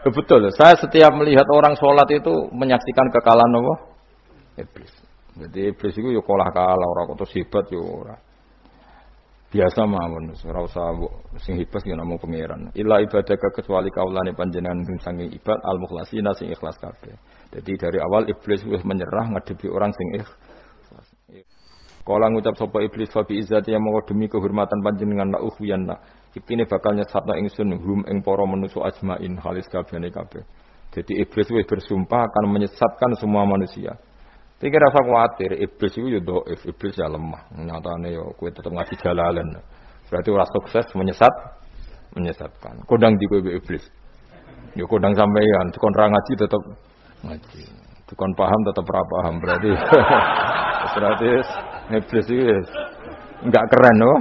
Betul, saya setiap melihat orang sholat itu menyaksikan kekalahan apa? Iblis. Jadi iblis itu yo kalah orang kok hebat yo ora. Biasa mawon, ora usah sing hebat yo namung pangeran. Illa ibadaka kecuali kaulane panjenengan sing sange ibad al-mukhlasina sing ikhlas kabeh. Jadi dari awal iblis wis menyerah ngadepi orang sing ikhlas. Kala ngucap sapa iblis fa bi izzati yang mongko demi kehormatan panjenengan la ukhwiyanna. Iktine bakal nyesatna ingsun hum ing para manusa ajmain halis kabehane kabeh. Jadi iblis wis bersumpah akan menyesatkan semua manusia. Tapi rasa khawatir, iblis itu ya dhaif, iblis ya lemah. Nyatane ya kowe tetep ngaji jalalan. Berarti ora sukses menyesatkan. Kodang di kowe iblis. Ya kodang sampeyan, dikon ra ngaji tetep ngaji. Dikon paham tetep ora paham. Berarti iblis itu enggak keren loh.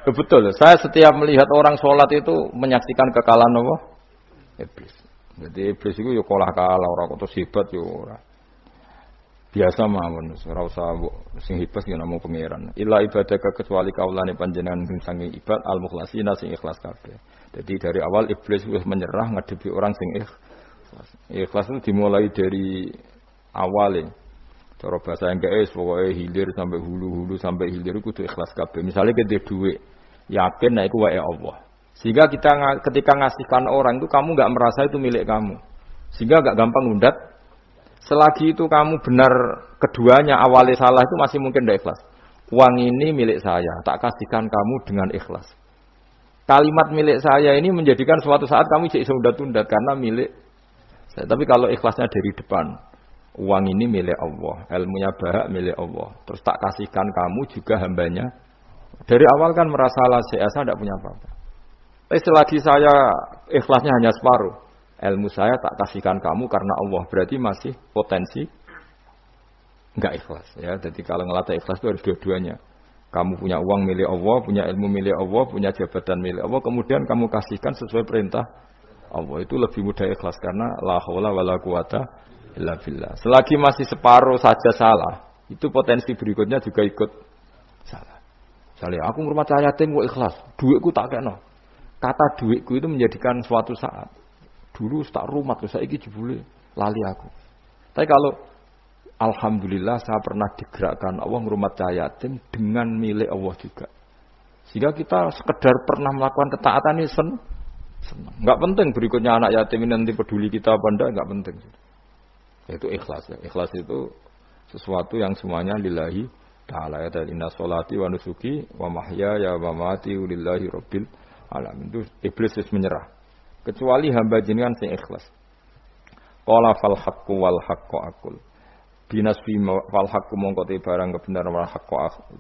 Betul, saya setiap melihat orang sholat itu menyaksikan kekalahan apa? Iblis. Jadi iblis itu ya kalah orang kok hebat ya ora. Biasa mawon, ora usah sing hebat ya namung pangeran. Illa ibadaka kecuali kaulane panjenengan sing sange ibad al-mukhlasina sing ikhlas kabeh. Jadi dari awal iblis wis menyerah ngadepi orang sing ikhlas. Ikhlas itu dimulai dari awal. Cara bahasa Inggris pokoknya hilir sampai hulu sampai hilir kudu ikhlas kabeh. Misalnya kita duit yakin nek iku wae Allah. Sehingga kita ketika ngasihkan orang itu kamu enggak merasa itu milik kamu. Sehingga enggak gampang ngundat. Selagi itu kamu benar keduanya awalnya salah itu masih mungkin tidak ikhlas. Uang ini milik saya, tak kasihkan kamu dengan ikhlas. Kalimat milik saya ini menjadikan suatu saat kamu iso undat-undat karena milik saya. Tapi kalau ikhlasnya dari depan, uang ini milik Allah, ilmunya bahak milik Allah. Terus tak kasihkan kamu juga hambanya. Dari awal kan merasa saya tidak punya apa-apa. Tapi selagi saya ikhlasnya hanya separuh, ilmu saya tak kasihkan kamu karena Allah, berarti masih potensi enggak ikhlas ya. Jadi kalau ngelatih ikhlas itu harus dua-duanya. Kamu punya uang milik Allah, punya ilmu milik Allah, punya jabatan milik Allah, kemudian kamu kasihkan sesuai perintah Allah. Itu lebih mudah ikhlas karena la haula wala quwata illa billah. Selagi masih separuh saja salah, itu potensi berikutnya juga ikut salah. Misalnya aku ngurmat yatim kok ikhlas, duitku tak kena. Kata duitku itu menjadikan suatu saat. Dulu tak rumat, saya ini jebule lali aku. Tapi kalau alhamdulillah saya pernah digerakkan Allah ngurmat yatim dengan milik Allah juga. Sehingga kita sekedar pernah melakukan ketaatan ini senang. Enggak penting berikutnya anak yatim ini nanti peduli kita apa enggak, enggak penting. Itu ikhlas ya. Ikhlas itu sesuatu yang semuanya lillahi ta'ala ya. Inna sholati wa nusuki wa mahyaya wa mamati lillahi rabbil alamin. Itu iblis menyerah. Kecuali hamba jenengan sing ikhlas. Qala fal haqqu wal haqqu aqul. Binasfi fal haqqu mongko te barang kebenaran wal haqqu aqul.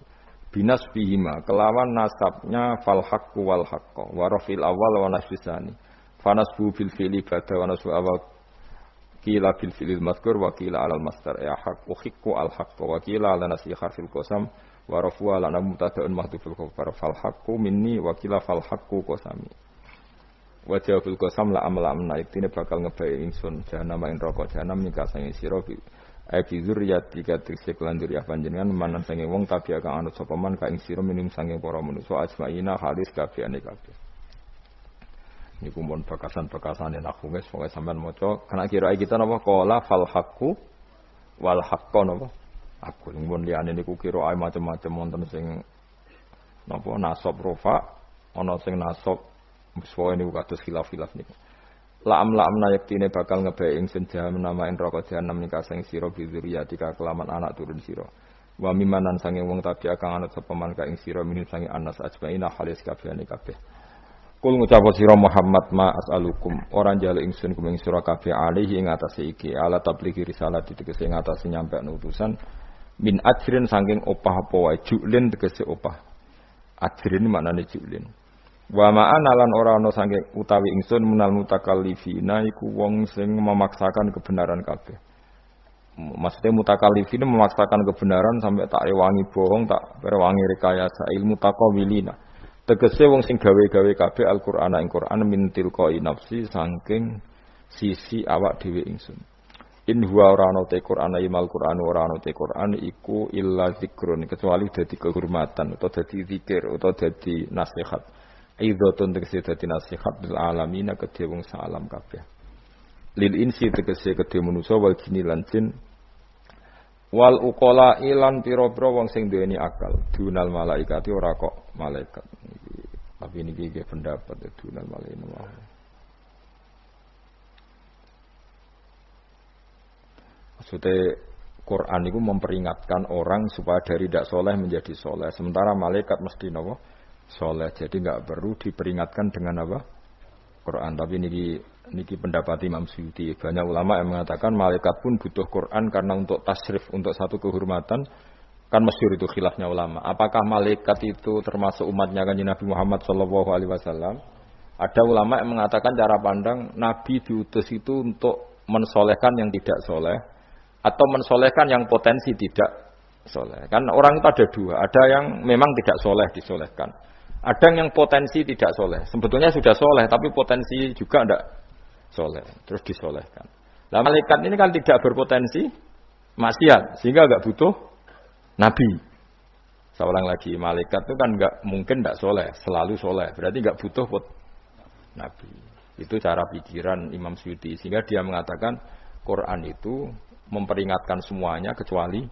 Binasfihima kelawan nasabnya fal haqqu wal haqqu wa rafil awal wa nasbisani. Fanasbu bil fi'li ba'da wa nasbu awal kila bil fi'lil mazkur wa kila alal masdar ya haqqu hiqqu al haqqu wa kila ala nasi harfil qasam wa rafu ala mubtada'un mahdhuful khabar fal haqqu minni wa kila fal haqqu qasami. Wa jawabul qasam la amla naik tine bakal ngebae ingsun jahanam ing neraka jahanam nika sange sira bi zurriyati katriksi kelanjur ya panjenengan manan sange wong tabi kang anut sapa man ka ing sira minum sange para manusa ajmaina halis kabehane kabeh. Niku mon bakasan-bakasane aku wis pokoke sampean maca kena kira kita napa qala fal haqqu wal haqqu napa aku mun liyane niku kira macam-macam wonten sing napa nasab rofa ana sing nasab sesuai niku kados khilaf-khilaf niku. La amna yaktine bakal ngebae ingsun jahanam namain neraka jahanam nika sing sira bizuriyati ka kelaman anak turun sira. Wa mimanan sange wong tabi kang anut sapa man ka ing sira min sange anas ajmaina halis kabehane kabeh. Kul ngucap sira Muhammad ma as'alukum ora njaluk ingsun kumeng sira kabeh alihi ing atase iki ala tablighi risalah tegese ing atase nyampe utusan min ajrin saking opah apa wae julin tegese opah. Ajrin maknane julin. Wa ma'ana lan ora ana saking utawi ingsun menal mutakallifina iku wong sing memaksakan kebenaran kabeh. Maksudnya mutakallifina memaksakan kebenaran sampai tak rewangi bohong, tak rewangi rekayasa ilmu taqawilina. Tegese wong sing gawe-gawe kabeh Al-Qur'an ing Qur'an min tilqai nafsi saking sisi awak dhewe ingsun. In huwa ora ana te Qur'an imal Qur'an ora ana te Qur'an iku illa zikrun kecuali dadi kehormatan utawa dadi zikir utawa dadi nasihat. Idzatun tegese dadi nasihat lil alamin kedhe wong salam kabeh. Lil insi tegese kedhe manusa wal jinni lan jin wal uqala ilan pira-pira wong sing duweni akal. Dunal malaikati ora kok malaikat. Tapi niki nggih pendapat dunal malaikat. Maksudnya Quran itu memperingatkan orang supaya dari tidak soleh menjadi soleh. Sementara malaikat mesti nopo soleh. Jadi nggak perlu diperingatkan dengan apa? Quran. Tapi niki pendapat Imam Suyuti. Banyak ulama yang mengatakan malaikat pun butuh Quran karena untuk tasrif, untuk satu kehormatan. Kan masyhur itu khilafnya ulama. Apakah malaikat itu termasuk umatnya Kanjeng Nabi Muhammad SAW? Ada ulama yang mengatakan cara pandang Nabi diutus itu untuk mensolehkan yang tidak soleh atau mensolehkan yang potensi tidak soleh. Kan orang itu ada dua. Ada yang memang tidak soleh disolehkan. Ada yang potensi tidak soleh. Sebetulnya sudah soleh, tapi potensi juga tidak soleh. Terus disolehkan. Nah malaikat ini kan tidak berpotensi maksiat, sehingga nggak butuh nabi. Saya ulang lagi, malaikat itu kan nggak mungkin tidak soleh, selalu soleh. Berarti nggak butuh nabi. Itu cara pikiran Imam Suyuti. Sehingga dia mengatakan Quran itu memperingatkan semuanya kecuali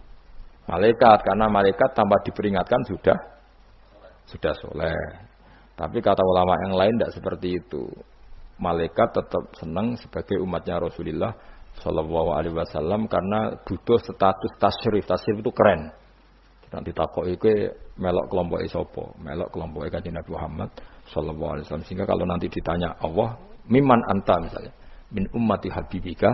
malaikat. Karena malaikat tanpa diperingatkan sudah soleh. Tapi kata ulama yang lain tidak seperti itu. Malaikat tetap senang sebagai umatnya Rasulullah Shallallahu Alaihi Wasallam karena butuh status tasyrif. Tasyrif itu keren. Nanti takoki ke melok kelompok isopo, melok kelompok Kanjeng Nabi Muhammad Shallallahu Alaihi Wasallam. Sehingga kalau nanti ditanya Allah, miman anta misalnya, min ummati habibika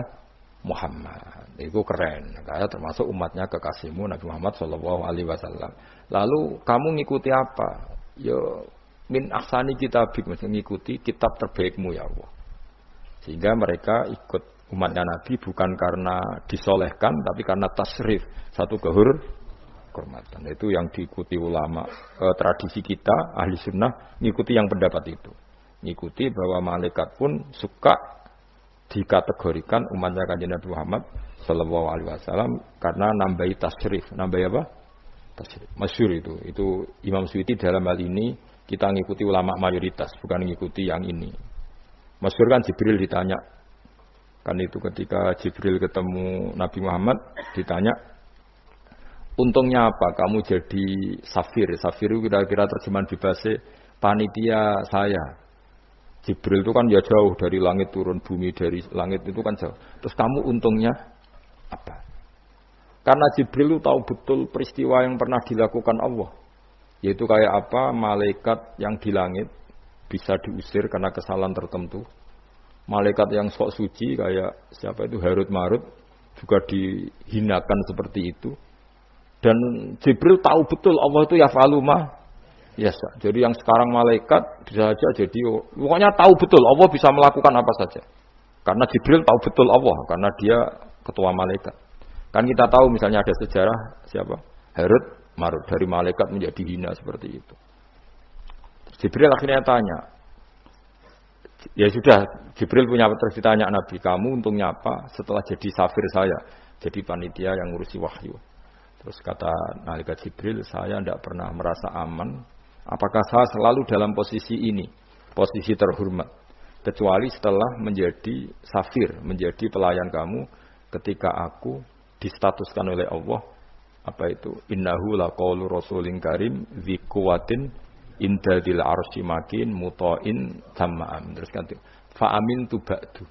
Muhammad, itu keren. Kayak termasuk umatnya kekasihmu Nabi Muhammad Shallallahu Alaihi Wasallam. Lalu kamu ngikuti apa? Yo min ahsani kitabik, mengikuti kitab terbaikmu ya Allah. Sehingga mereka ikut umatnya Nabi bukan karena disolehkan, tapi karena tasrif, satu kehormatan. Itu yang diikuti ulama. Tradisi kita ahli sunnah ngikuti yang pendapat itu. Ngikuti bahwa malaikat pun suka dikategorikan umatnya Kanjeng Nabi Muhammad Sallallahu Alaihi Wasallam karena nambahi tasrif, nambahi apa? Tasrif. Masyhur itu. Itu Imam Suyuti dalam hal ini kita ngikuti ulama mayoritas, bukan ngikuti yang ini. Masyhur kan Jibril ditanya, kan itu ketika Jibril ketemu Nabi Muhammad ditanya, untungnya apa kamu jadi safir? Safir itu kira-kira terjemahan bebasnya panitia saya. Jibril itu kan ya jauh dari langit turun bumi, dari langit itu kan jauh. Terus kamu untungnya apa? Karena Jibril itu tahu betul peristiwa yang pernah dilakukan Allah. Yaitu kayak apa malaikat yang di langit bisa diusir karena kesalahan tertentu. Malaikat yang sok suci kayak siapa itu Harut Marut juga dihinakan seperti itu. Dan Jibril tahu betul Allah itu yaf'alu ma yasha. Jadi yang sekarang malaikat bisa saja jadi pokoknya tahu betul Allah bisa melakukan apa saja. Karena Jibril tahu betul Allah karena dia ketua malaikat. Kan kita tahu misalnya ada sejarah siapa? Harut Marut dari malaikat menjadi hina seperti itu. Jibril akhirnya tanya. Ya sudah, Jibril punya terus ditanya Nabi, kamu untungnya apa setelah jadi safir saya, jadi panitia yang ngurusi wahyu. Terus kata malaikat Jibril, saya tidak pernah merasa aman. Apakah saya selalu dalam posisi ini, posisi terhormat, kecuali setelah menjadi safir, menjadi pelayan kamu, ketika aku distatuskan oleh Allah, apa itu? Innahu laqaulu rasulin karim dzi quwwatin inda dzil arsy makin muta'in tamam. Terus kan fa amintu ba'du.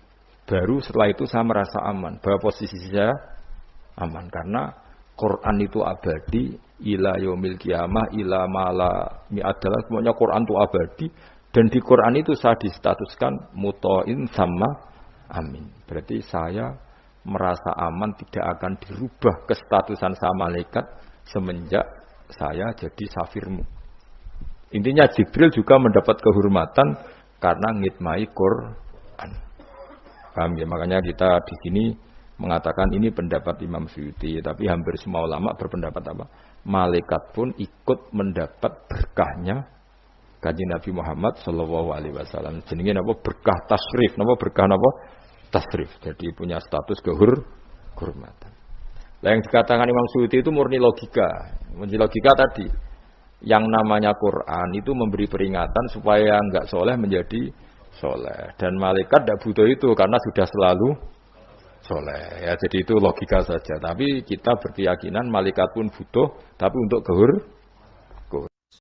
Baru setelah itu saya merasa aman, bahwa posisi saya aman karena Quran itu abadi ila yaumil qiyamah ila mala mi'adalah, semuanya Quran itu abadi dan di Quran itu saya distatuskan muta'in sama amin. Berarti saya merasa aman tidak akan dirubah kestatusan saya malaikat semenjak saya jadi safirmu. Intinya Jibril juga mendapat kehormatan karena ngitmai Quran. Paham ya? Makanya kita di sini mengatakan ini pendapat Imam Suyuti, tapi hampir semua ulama berpendapat apa? Malaikat pun ikut mendapat berkahnya Kanjeng Nabi Muhammad sallallahu alaihi wasallam. Jenenge napa? Berkah tasrif, napa berkah napa? Tasrif. Jadi punya status kehormatan. Lah yang dikatakan Imam Suyuti itu murni logika. Murni logika tadi. yang namanya Quran itu memberi peringatan supaya enggak soleh menjadi soleh. Dan malaikat tidak butuh itu karena sudah selalu soleh. Ya, jadi itu logika saja. Tapi kita berkeyakinan malaikat pun butuh, tapi untuk